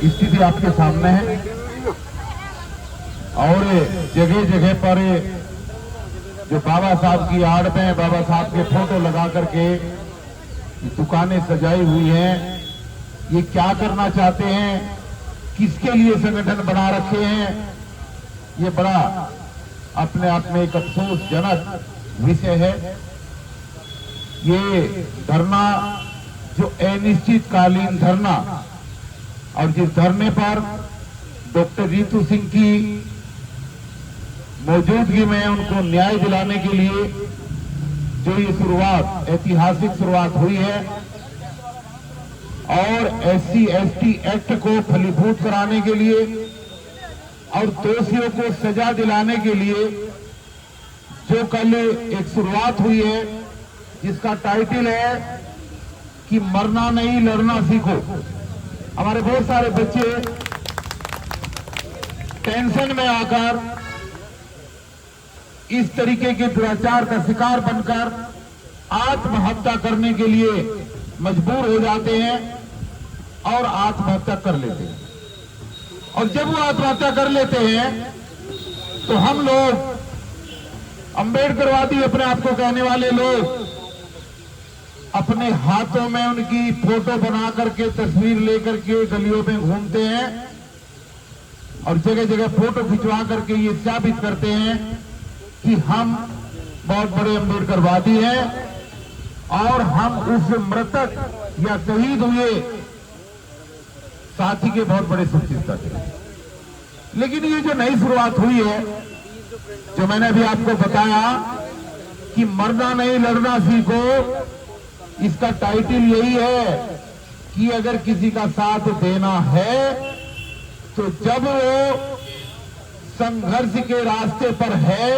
स्थिति आपके सामने है और जगह जगह पर जो बाबा साहब की आड़ में बाबा साहब के फोटो लगा करके दुकानें सजाई हुई हैं। ये क्या करना चाहते हैं, किसके लिए संगठन बना रखे हैं, ये बड़ा अपने आप में एक अफसोसजनक विषय है। ये धरना जो अनिश्चितकालीन धरना और जिस धरने पर डॉक्टर रितु सिंह की मौजूदगी में उनको न्याय दिलाने के लिए जो ये शुरुआत, ऐतिहासिक शुरुआत हुई है और SC/ST एक्ट को फलीभूत कराने के लिए और दोषियों को सजा दिलाने के लिए जो कल एक शुरुआत हुई है जिसका टाइटल है कि मरना नहीं लड़ना सीखो। हमारे बहुत सारे बच्चे टेंशन में आकर इस तरीके के दुराचार का शिकार बनकर आत्महत्या करने के लिए मजबूर हो जाते हैं और आत्महत्या कर लेते हैं। और जब वो आत्महत्या कर लेते हैं तो हम लोग अम्बेडकरवादी अपने आप को कहने वाले लोग अपने हाथों में उनकी फोटो बना करके तस्वीर लेकर के गलियों में घूमते हैं और जगह जगह फोटो खिंचवा करके ये साबित करते हैं कि हम बहुत बड़े अम्बेडकरवादी हैं और हम उस मृतक या शहीद हुए साथी के बहुत बड़े शुभचिंतक हैं। लेकिन ये जो नई शुरुआत हुई है, जो मैंने अभी आपको बताया कि मरना नहीं लड़ना सीखो, इसका टाइटल यही है कि अगर किसी का साथ देना है तो जब वो संघर्ष के रास्ते पर है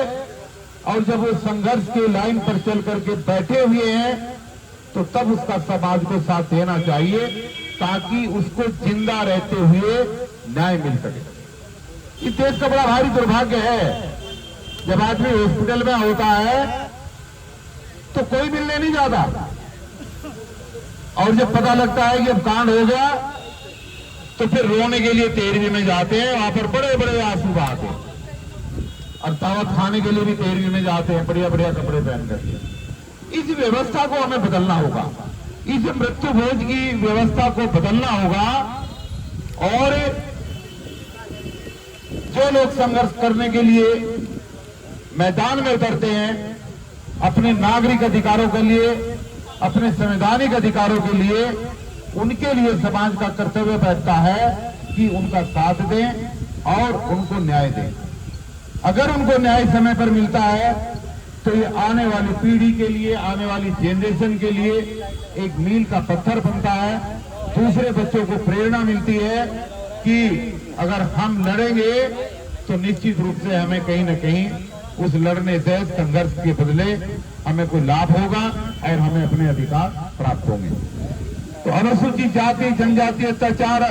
और जब वो संघर्ष के लाइन पर चल करके बैठे हुए हैं तो तब उसका समाज को साथ देना चाहिए ताकि उसको जिंदा रहते हुए न्याय मिल सके। इस देश का बड़ा भारी दुर्भाग्य है, जब आदमी हॉस्पिटल में होता है तो कोई मिलने नहीं जाता और जब पता लगता है कि अब कांड हो गया तो फिर रोने के लिए 13वीं में जाते हैं, वहां पर बड़े बड़े आंसू बहाते हैं और दावत खाने के लिए भी 13वीं में जाते हैं बढ़िया बढ़िया कपड़े पहन करके। इस व्यवस्था को हमें बदलना होगा, इस मृत्यु भोज की व्यवस्था को बदलना होगा और जो लोग संघर्ष करने के लिए मैदान में उतरते हैं अपने नागरिक अधिकारों के लिए, अपने संवैधानिक अधिकारों के लिए, उनके लिए समाज का कर्तव्य बैठता है कि उनका साथ दें और उनको न्याय दें। अगर उनको न्याय समय पर मिलता है तो ये आने वाली पीढ़ी के लिए, आने वाली जनरेशन के लिए एक मील का पत्थर बनता है। दूसरे बच्चों को प्रेरणा मिलती है कि अगर हम लड़ेंगे तो निश्चित रूप से हमें कहीं न कहीं उस लड़ने से, संघर्ष के बदले हमें कोई लाभ होगा और हमें अपने अधिकार प्राप्त होंगे। तो अनुसूचित जाति जनजाति अत्याचार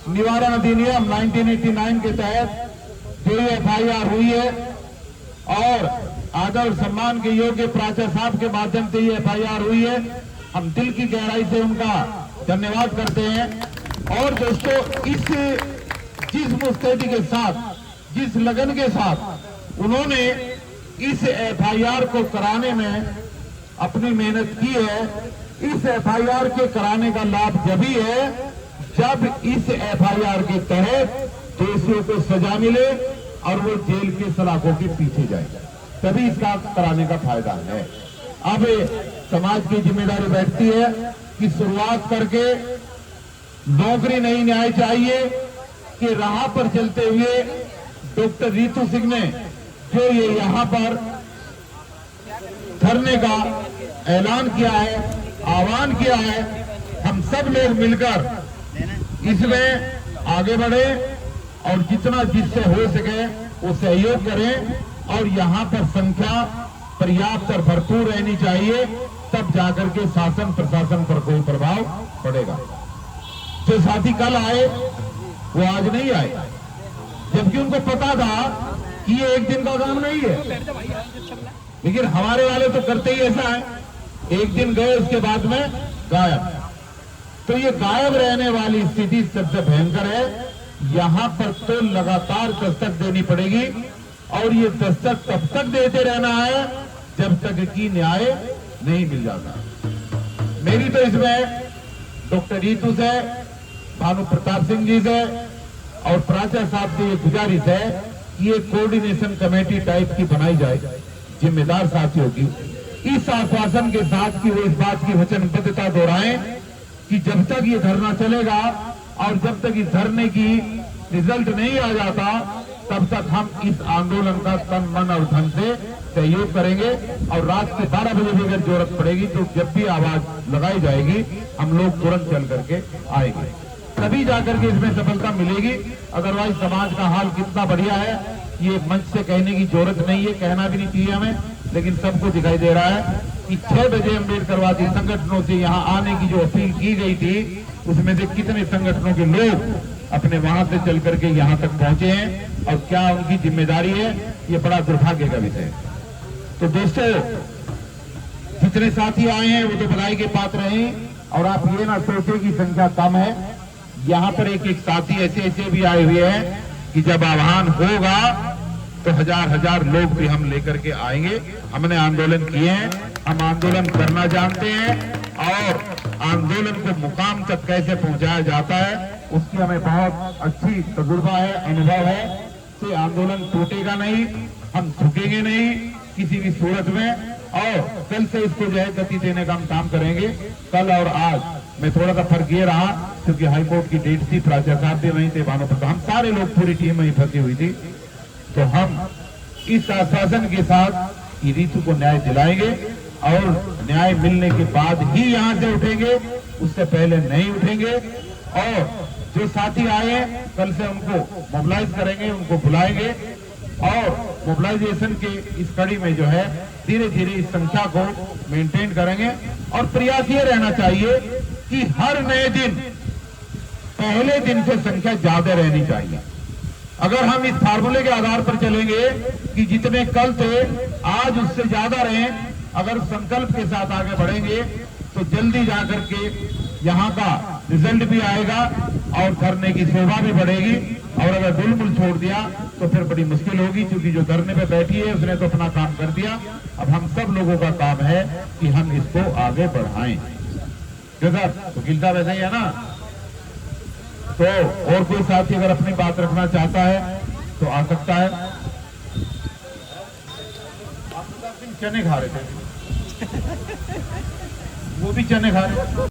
निवारण अधिनियम 1989 के तहत जो ये FIR हुई है और आदर सम्मान के योग्य प्राचार्य साहब के माध्यम से ये FIR हुई है, हम दिल की गहराई से उनका धन्यवाद करते हैं। और दोस्तों, जिस मुस्तैदी के साथ, जिस लगन के साथ उन्होंने इस FIR को कराने में अपनी मेहनत की है, इस FIR के कराने का लाभ जभी है जब इस FIR के तहत दोषियों को सजा मिले और वो जेल के सलाखों के पीछे जाए, तभी इसका कराने का फायदा है। अब समाज की जिम्मेदारी बैठती है कि शुरुआत करके नौकरी नहीं न्याय चाहिए कि राह पर चलते हुए डॉक्टर रितु सिंह ने जो ये यहाँ पर धरने का ऐलान किया है, आह्वान किया है, हम सब लोग मिलकर इसमें आगे बढ़े और जितना जिससे हो सके वो सहयोग करें और यहाँ पर संख्या पर्याप्त और भरपूर रहनी चाहिए, तब जाकर के शासन प्रशासन पर कोई प्रभाव पड़ेगा। जो साथी कल आए वो आज नहीं आए, जबकि उनको पता था कि ये एक दिन का काम नहीं है। लेकिन हमारे वाले तो करते ही ऐसा है, एक दिन गए उसके बाद में गायब। तो ये गायब रहने वाली स्थिति सबसे भयंकर है। यहां पर तो लगातार दस्तक देनी पड़ेगी और ये दस्तक तब तक देते रहना है जब तक कि न्याय नहीं मिल जाता। मेरी तो इसमें डॉक्टर रीतू से, भानु प्रताप सिंह जी से और प्राचार्य साहब से ये गुजारिश है कि ये कोऑर्डिनेशन कमेटी टाइप की बनाई जाए जिम्मेदार साथियों की, इस आश्वासन के साथ कि वो इस बात की वचनबद्धता दोहराएं कि जब तक ये धरना चलेगा और जब तक इस धरने की रिजल्ट नहीं आ जाता तब तक हम इस आंदोलन का तन मन और धन से सहयोग करेंगे और रात के 12 बजे भी अगर जरूरत पड़ेगी तो जब भी आवाज लगाई जाएगी हम लोग तुरंत चल करके आएंगे, तभी जाकर के इसमें सफलता मिलेगी। अदरवाइज समाज का हाल कितना बढ़िया है ये मंच से कहने की जरूरत नहीं है, कहना भी नहीं चाहिए हमें, लेकिन सबको दिखाई दे रहा है कि 6 बजे अम्बेडकरवादी संगठनों से यहाँ आने की जो अपील की गई थी उसमें से कितने संगठनों के लोग अपने वहां से चल करके यहाँ तक पहुंचे हैं और क्या उनकी जिम्मेदारी है, ये बड़ा दुर्भाग्य का विषय है। तो दोस्तों, जितने साथी आए हैं वो तो बधाई के पात्र हैं और आप ये ना सोचे कि संख्या कम है। यहाँ पर एक एक साथी ऐसे ऐसे भी आए हुए हैं कि जब आह्वान होगा तो हजार हजार लोग भी हम लेकर के आएंगे। हमने आंदोलन किए हैं, हम आंदोलन करना जानते हैं और आंदोलन को मुकाम तक कैसे पहुंचाया जाता है उसकी हमें बहुत अच्छी तजुर्बा है, अनुभव है। से आंदोलन टूटेगा नहीं, हम झुकेंगे नहीं किसी भी सूरत में और कल से इसको जो है गति देने का हम काम करेंगे। कल और आज में थोड़ा सा फर्क ये रहा क्योंकि हाईकोर्ट की डेट थी, प्राचार्य साहब भी वहीं थे, भानु प्रताप, हम सारे लोग पूरी टीम वहीं फंसी हुई थी। तो हम इस आश्वासन के साथ रीतू को न्याय दिलाएंगे और न्याय मिलने के बाद ही यहां से उठेंगे, उससे पहले नहीं उठेंगे। और जो साथी आए हैं कल से उनको मोबिलाइज करेंगे, उनको बुलाएंगे और मोबिलाइजेशन के इस कड़ी में जो है धीरे धीरे इस संख्या को मेंटेन करेंगे। और प्रयास ये रहना चाहिए कि हर नए दिन पहले दिन से संख्या ज्यादा रहनी चाहिए। अगर हम इस फार्मूले के आधार पर चलेंगे कि जितने कल थे आज उससे ज्यादा रहें, अगर संकल्प के साथ आगे बढ़ेंगे तो जल्दी जाकर के यहाँ का रिजल्ट भी आएगा और धरने की शोभा भी बढ़ेगी। और अगर गुलमुल छोड़ दिया तो फिर बड़ी मुश्किल होगी, क्योंकि जो धरने पे बैठी है उसने तो अपना काम कर दिया। अब हम सब लोगों का काम है कि हम इसको आगे बढ़ाएं। जैसा वकील साहब ऐसा ही है ना, तो और कोई साथी अगर अपनी बात रखना चाहता है तो आ सकता है। आप चने खा रहे थे, वो भी चने खा रहे थे।